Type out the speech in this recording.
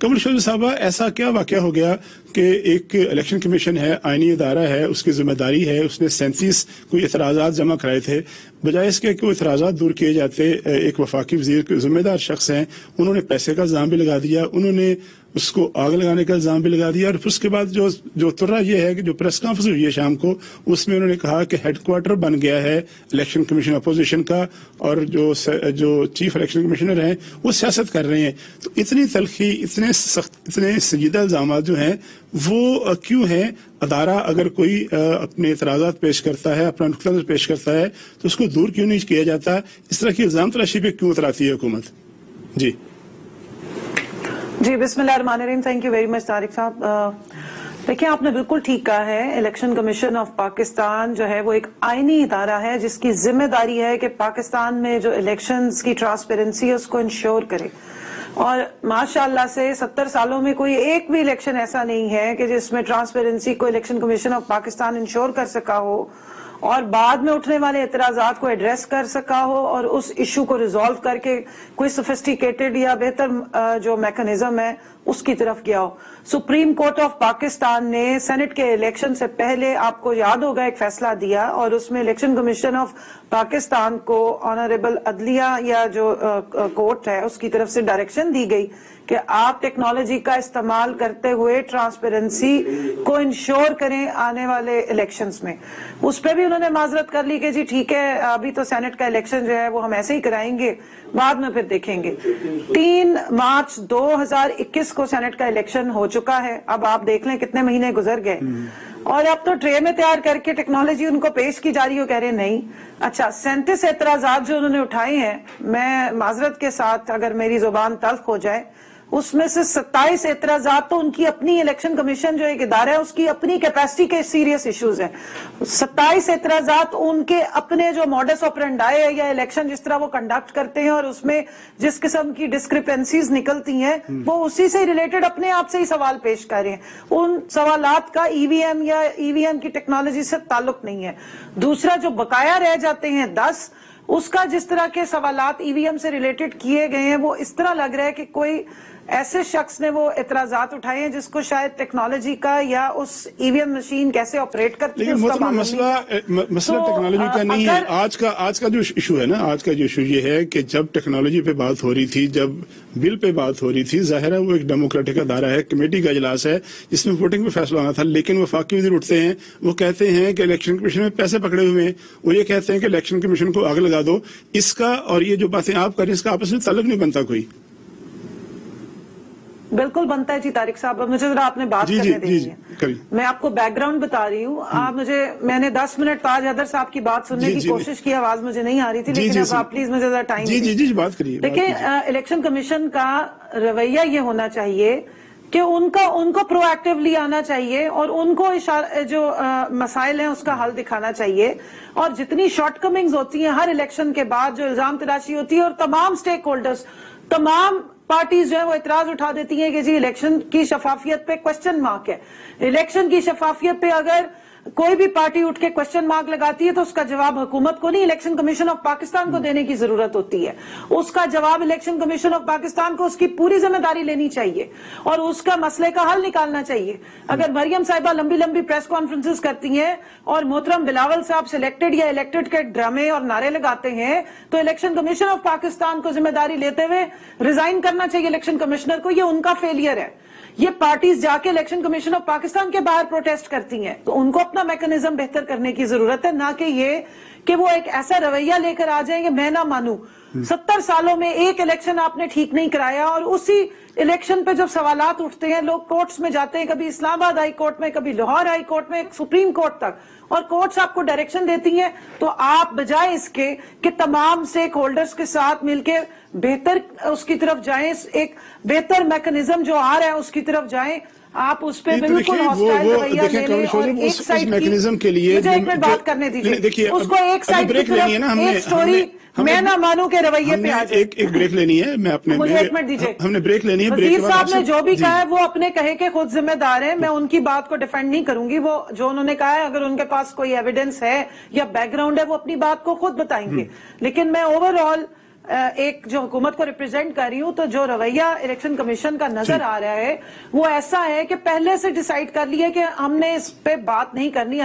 कमल शोजू साहबा, ऐसा क्या वाकया हो गया कि एक इलेक्शन कमीशन है, आईनी इदारा है, उसकी जिम्मेदारी है, उसने 37 कोई एतराज़ात जमा कराए थे, बजाय इसके कि वो एतराज़ात दूर किए जाते एक वफाकी वजीर जिम्मेदार शख्स हैं, उन्होंने पैसे का इल्ज़ाम भी लगा दिया, उन्होंने उसको आग लगाने का इल्ज़ाम भी लगा दिया। और उसके बाद जो तुर्रा ये है कि जो प्रेस कॉन्फ्रेंस हुई है शाम को, उसमें उन्होंने कहा कि हेडक्वार्टर बन गया है इलेक्शन कमीशन अपोजिशन का, और जो चीफ इलेक्शन कमिश्नर हैं वो सियासत कर रहे हैं। तो इतनी तलखी, इतने सख्त, इतने संजीदा इल्ज़ाम जो हैं वो क्यों हैं? अदारा अगर कोई अपने एतराज़ात पेश करता है, अपना नुक्ता पेश करता है, तो उसको दूर क्यों नहीं किया जाता? इस तरह की इल्ज़ाम तराशी पे क्यों उतराती है हुकूमत? जी जी, बिस्मिल्लाहिर्रहमानिर्रहीम। Thank you very much Tariq साहब। देखिए, आपने बिल्कुल ठीक कहा है, इलेक्शन कमीशन ऑफ पाकिस्तान जो है वो एक आईनी इदारा है जिसकी जिम्मेदारी है कि पाकिस्तान में जो इलेक्शंस की ट्रांसपेरेंसी है उसको इंश्योर करे। और माशाअल्लाह से 70 सालों में कोई एक भी इलेक्शन ऐसा नहीं है कि जिसमें ट्रांसपेरेंसी को election commission of Pakistan ensure कर सका हो और बाद में उठने वाले एतराजात को एड्रेस कर सका हो और उस इशू को रिजॉल्व करके कोई सोफिस्टिकेटेड या बेहतर जो मैकेनिज्म है उसकी तरफ गया हो। सुप्रीम कोर्ट ऑफ पाकिस्तान ने सेनेट के इलेक्शन से पहले, आपको याद होगा, एक फैसला दिया और उसमें इलेक्शन कमीशन ऑफ पाकिस्तान को ऑनरेबल अदलिया या जो कोर्ट है उसकी तरफ से डायरेक्शन दी गई कि आप टेक्नोलॉजी का इस्तेमाल करते हुए ट्रांसपेरेंसी को इंश्योर करें आने वाले इलेक्शंस में। उस पर भी उन्होंने माजरत कर ली कि जी ठीक है, अभी तो सेनेट का इलेक्शन जो है वो हम ऐसे ही कराएंगे, बाद में फिर देखेंगे। 3 मार्च 2021 को सेनेट का इलेक्शन हो चुका है। अब आप देख लें कितने महीने गुजर गए और अब तो ट्रे में तैयार करके टेक्नोलॉजी उनको पेश की जा रही हो, कह रहे नहीं। अच्छा, 37 एतराजात जो उन्होंने उठाए हैं, मैं माजरत के साथ अगर मेरी जुबान तल्ख हो जाए, उसमें से 27 एतराजात तो उनकी अपनी इलेक्शन कमीशन जो एक इदारा है उसकी अपनी कैपेसिटी के सीरियस इश्यूज हैं। 27 एतराजात उनके अपने जो मॉडस ऑपरेंडाई है या इलेक्शन जिस तरह वो कंडक्ट करते हैं और उसमें जिस किस्म की डिस्क्रिपेंसीज निकलती हैं वो उसी से रिलेटेड अपने आप से ही सवाल पेश कर रहे हैं। उन सवालात का ईवीएम या ईवीएम की टेक्नोलॉजी से ताल्लुक नहीं है। दूसरा, जो बकाया रह जाते हैं 10, उसका जिस तरह के सवालात ईवीएम से रिलेटेड किए गए हैं वो इस तरह लग रहा है कि कोई ऐसे शख्स ने वो एतराजात उठाए हैं जिसको शायद टेक्नोलॉजी का या उस ईवीएम मशीन कैसे ऑपरेट करती है उसका मालूम नहीं। मसला टेक्नोलॉजी का नहीं है। आज का जो इशू है ना, आज का जो इशू ये है कि जब टेक्नोलॉजी पे बात हो रही थी, जब बिल पे बात हो रही थी, जाहिर है वो एक डेमोक्रेटिक अदारा है, कमेटी का इजलास है जिसमें वोटिंग पे फैसला होना था। लेकिन वफाकी वजीर उठते हैं, वो कहते हैं कि इलेक्शन कमीशन में पैसे पकड़े हुए हैं, वो ये कहते हैं कि इलेक्शन कमीशन को आग लगा दो। इसका और ये जो बातें आप कर रहे हैं इसका आपस में ताल्लुक नहीं बनता कोई। बिल्कुल बनता है जी तारिक साहब, मुझे जरा आपने बात करने दी। मैं आपको बैकग्राउंड बता रही हूँ। आप मैंने 10 मिनट ताज हैदर साहब की बात सुनने की कोशिश की, आवाज मुझे नहीं आ रही थी, लेकिन अब आप प्लीज मुझे जरा टाइम जी बात करिए। देखिए, इलेक्शन कमीशन का रवैया ये होना चाहिए कि उनको प्रोएक्टिवली आना चाहिए और उनको जो मसाइल हैं उसका हल दिखाना चाहिए। और जितनी शॉर्टकमिंग्स होती हैं हर इलेक्शन के बाद, जो इल्जाम तराशी होती है, और तमाम स्टेक होल्डर्स, तमाम पार्टीज जो है वो इतराज उठा देती हैं कि जी इलेक्शन की शफाफियत पे क्वेश्चन मार्क है। इलेक्शन की शफाफियत पे अगर कोई भी पार्टी उठ के क्वेश्चन मार्क लगाती है तो उसका जवाब हुकूमत को नहीं, इलेक्शन कमीशन ऑफ पाकिस्तान को देने की जरूरत होती है। उसका जवाब इलेक्शन कमीशन ऑफ पाकिस्तान को उसकी पूरी जिम्मेदारी लेनी चाहिए और उसका मसले का हल निकालना चाहिए। अगर मरियम साहिबा लंबी लंबी प्रेस कॉन्फ्रेंसेस करती हैं और मोहतरम बिलावल साहब सिलेक्टेड या इलेक्टेड के ड्रामे और नारे लगाते हैं तो इलेक्शन कमीशन ऑफ पाकिस्तान को जिम्मेदारी लेते हुए रिजाइन करना चाहिए इलेक्शन कमिश्नर को। ये उनका फेलियर है। ये पार्टीज जाके इलेक्शन कमीशन ऑफ पाकिस्तान के बाहर प्रोटेस्ट करती हैं तो उनको अपना मैकेनिज्म बेहतर करने की जरूरत है, ना कि ये कि वो एक ऐसा रवैया लेकर आ जाएंगे मैं ना मानूं। 70 सालों में एक इलेक्शन आपने ठीक नहीं कराया और उसी इलेक्शन पे जब सवालात उठते हैं लोग कोर्ट्स में जाते हैं, कभी इस्लामाबाद हाई कोर्ट में, कभी लाहौर हाई कोर्ट में, सुप्रीम कोर्ट तक, और कोर्ट्स आपको डायरेक्शन देती हैं तो आप बजाय इसके कि तमाम स्टेक होल्डर्स के साथ मिलकर बेहतर उसकी तरफ जाएं, एक बेहतर मैकेनिज्म जो आ रहा है उसकी तरफ जाएं, आप उस पे बिल्कुल हॉस्टाइल रवैया ले लें और एक साइड मैकेनिज्म के लिए मुझे एक मिनट बात करने दीजिए। देखिए, उसको एक साइड की तरफ एक स्टोरी मैं ना मानूं के रवैये पे आ जाए। एक ब्रेक लेनी है, मैं अपने मुझे एक मिनट दीजिए। हमने ब्रेक लेनी है। वजीर साहब ने जो भी कहा है वो अपने कहे के खुद जिम्मेदार है, मैं उनकी बात को डिफेंड नहीं करूंगी। वो जो उन्होंने कहा है अगर उनके पास कोई एविडेंस है या बैकग्राउंड है वो अपनी बात को खुद बताएंगे, लेकिन मैं ओवरऑल ایک جو حکومت کو ریپرزینٹ کر رہی ہوں تو جو رویہ الیکشن کمیشن کا نظر آ رہا ہے وہ ایسا ہے کہ پہلے سے ڈیسائیڈ کر لیا کہ ہم نے اس پہ بات نہیں کرنی.